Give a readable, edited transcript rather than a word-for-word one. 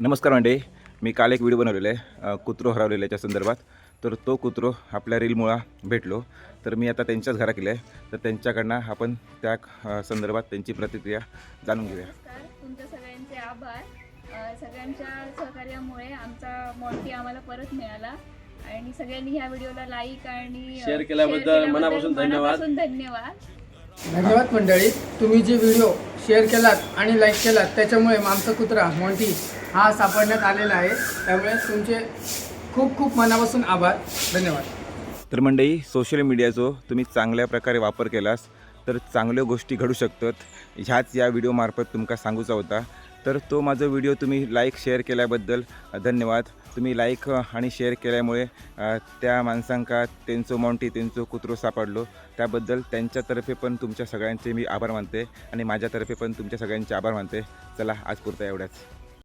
नमस्कार मंडळी, मी काल एक व्हिडिओ बनवलेला आहे कुत्रो हरवलेल्याच्या संदर्भात. तर तो कुत्रो आपल्या रीलमुळं भेटलो. तर मी आता त्यांच्याच घरा केलं आहे. तर त्यांच्याकडनं आपण त्या संदर्भात त्यांची प्रतिक्रिया जाणून घेऊया. नमस्कार, तुमच्या सगळ्यांचे आभार. सगळ्यांच्या सहकार्यामुळे आमचा मॉन्टी आम्हाला परत मिळाला आणि सगळ्यांनी ह्या व्हिडिओला लाईक आणि शेअर केल्याबद्दल मनापासून धन्यवाद. धन्यवाद मंडळी. तुम्ही जे व्हिडिओ शेअर केलात आणि लाईक केलात त्याच्यामुळे आमचा कुत्रा मॉन्टी हा सापडण्यात आलेला आहे. त्यामुळे तुमचे खूप खूप मनापासून आभार. धन्यवाद. तर मंडळी, सोशल मीडियाचा तुम्ही चांगल्या प्रकारे वापर केलास तर चांगल्या गोष्टी घडू शकतात. ह्याच या व्हिडिओमार्फत तुमका सांगूचा होता. तर तो माझा व्हिडिओ तुम्ही लाईक शेअर केल्याबद्दल धन्यवाद. तुम्ही लाईक आणि शेअर केल्यामुळे त्या माणसांका त्यांचं मॉन्टी त्यांचं कुत्रो सापडलो. त्याबद्दल त्यांच्यातर्फे पण तुमच्या सगळ्यांचे मी आभार मानते आणि माझ्यातर्फे पण तुमच्या सगळ्यांचे आभार मानते. चला, आज पुरता एवढ्याच.